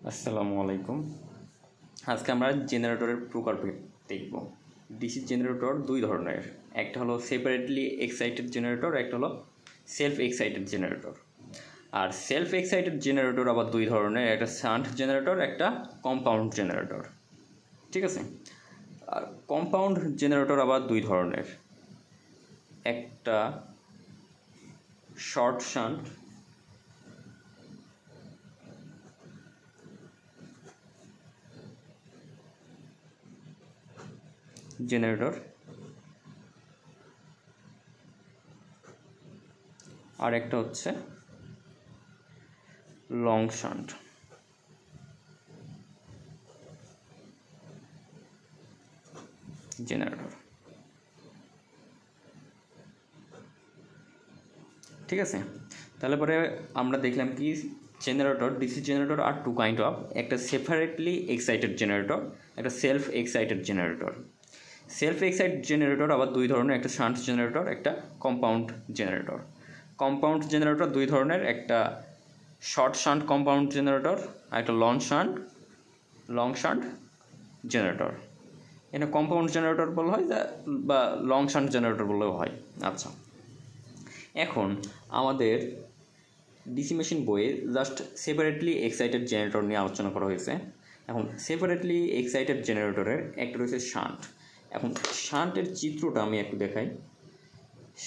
আসসালামু আলাইকুম। আজকে আমরা জেনারেটরের প্রকারভেদ দেখব। ডিসি জেনারেটর দুই ধরনের, একটা হলো সেপারেটলি এক্সাইটেড জেনারেটর, একটা হলো সেলফ এক্সাইটেড জেনারেটর। আর সেলফ এক্সাইটেড জেনারেটর আবার দুই ধরনের, একটা শান্ট জেনারেটর, একটা কম্পাউন্ড জেনারেটর। ঠিক আছে। আর কম্পাউন্ড জেনারেটর আবার দুই ধরনের, একটা শর্ট শান্ট জেনারেটর আর একটা হচ্ছে লং শান্ট। জেনারেটর ঠিক আছে। তাহলে পরে আমরা দেখলাম কি জেনারেটর, ডিসি জেনারেটর আর টু কাইন্ড অফ, একটা সেপারেটলি এক্সাইটেড জেনারেটর, একটা self excited generator. Self excited generator আবার দুই ধরনের, একটা শান্ট জেনারেটর, একটা কম্পাউন্ড জেনারেটর। কম্পাউন্ড জেনারেটর দুই ধরনের, একটা শর্ট শান্ট কম্পাউন্ড জেনারেটর আর একটা লং শান্ট জেনারেটর। এটা কম্পাউন্ড জেনারেটর বলা হয় বা লং শান্ট জেনারেটর বললেও হয়। আচ্ছা, এখন আমাদের ডিসি মেশিন বইয়ে জাস্ট সেপারেটলি এক্সাইটেড জেনারেটর নিয়ে আলোচনা করা হয়েছে। এখন সেপারেটলি এক্সাইটেড জেনারেটরের একটা রয়েছে শান্ট। এখন শান্টের চিত্রটা আমি একটু দেখাই।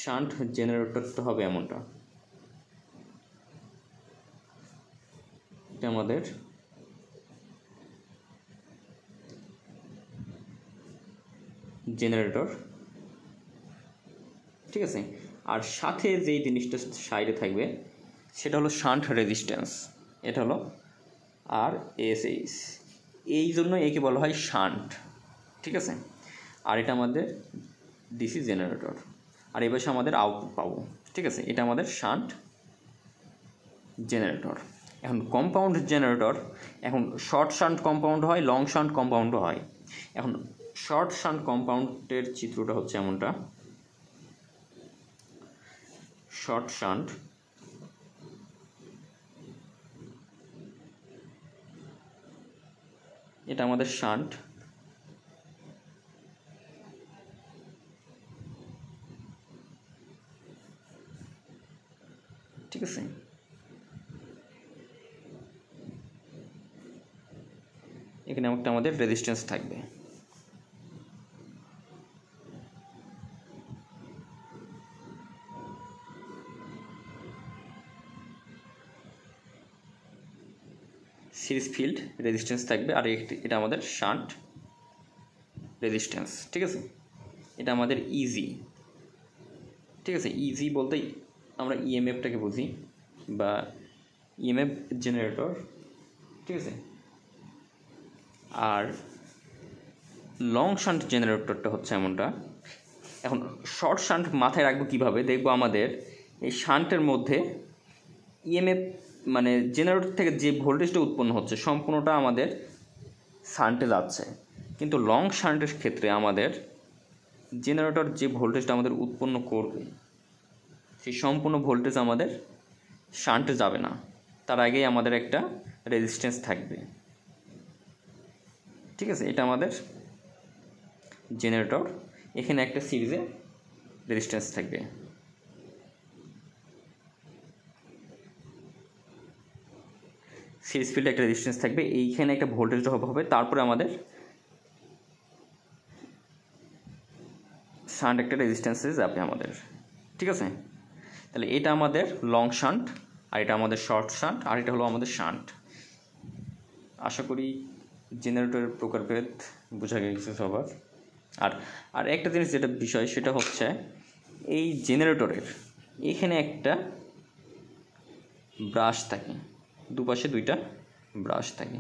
শান্ট জেনারেটরটা হবে এমনটা, এটা আমাদের জেনারেটর। ঠিক আছে। আর সাথে যেই জিনিসটা সাইডে থাকবে সেটা হলো শান্ট রেজিস্ট্যান্স, এটা হলো আর এসএইচ, এই জন্য একে বলা হয় শান্ট। ঠিক আছে। আর এটা আমাদের ডিসি জেনারেটর, আর এই পাশে আমাদের আউটপুট পাবো। ঠিক আছে, এটা আমাদের শান্ট জেনারেটর। এখন কম্পাউন্ড জেনারেটর, এখন শর্ট শান্ট কম্পাউন্ড হয়, লং শান্ট কম্পাউন্ডও হয়। এখন শর্ট শান্ট কম্পাউন্ডের চিত্রটা হচ্ছে এমনটা। শর্ট শান্ট এটা আমাদের শান্ট, ঠিক আছে। এখানে একটা আমাদের রেজিস্ট্যান্স থাকবে। সিরিজ ফিল্ড রেজিস্ট্যান্স থাকবে, আর এটা আমাদের শান্ট রেজিস্ট্যান্স। ঠিক আছে, এটা আমাদের ইজি। ঠিক আছে, ইজি বলতে আমরা ইএমএফটাকে বুঝি, বা ইএমএফ জেনারেটর। ঠিক আছে। আর লং শান্ট জেনারেটরটা হচ্ছে এমনটা। এখন শর্ট শান্ট মাথায় রাখবো কীভাবে, দেখবো আমাদের এই শান্টের মধ্যে ইএমএফ মানে জেনারেটর থেকে যে ভোল্টেজটা উৎপন্ন হচ্ছে সম্পূর্ণটা আমাদের শান্টে যাচ্ছে, কিন্তু লং শান্টের ক্ষেত্রে আমাদের জেনারেটর যে ভোল্টেজটা আমাদের উৎপন্ন করবে সেই সম্পূর্ণ ভোল্টেজ আমাদের শান্টে যাবে না, তার আগেই আমাদের একটা রেজিস্ট্যান্স থাকবে। ঠিক আছে, এটা আমাদের জেনারেটর, এখানে একটা সিরিজে রেজিস্ট্যান্স থাকবে। সিরিজ ফিল্ডে একটা রেজিস্ট্যান্স থাকবে, এইখানে একটা ভোল্টেজ ড্রপ হবে, তারপরে আমাদের শান্ট একটা রেজিস্ট্যান্সে যাবে আমাদের। ঠিক আছে, তাহলে এটা আমাদের লং শান্ট, আর এটা আমাদের শর্ট শান্ট, আর এটা হলো আমাদের শান্ট। আশা করি জেনারেটরের প্রকারভেদ বোঝা গেছে সবার। আর একটা জিনিস যেটা বিষয় সেটা হচ্ছে এই জেনারেটরের এখানে একটা ব্রাশ থাকে, দুপাশে দুইটা ব্রাশ থাকে।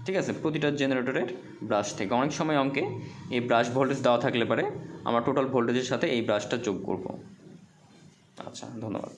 ঠিক আছে, প্রতিটা জেনারেটরের ব্রাশ থাকে। অনেক সময় অঙ্কে এই ব্রাশ ভোল্টেজ দেওয়া থাকলে পারে আমরা টোটাল ভোল্টেজের সাথে এই ব্রাশটা যোগ করব। আচ্ছা, ধন্যবাদ।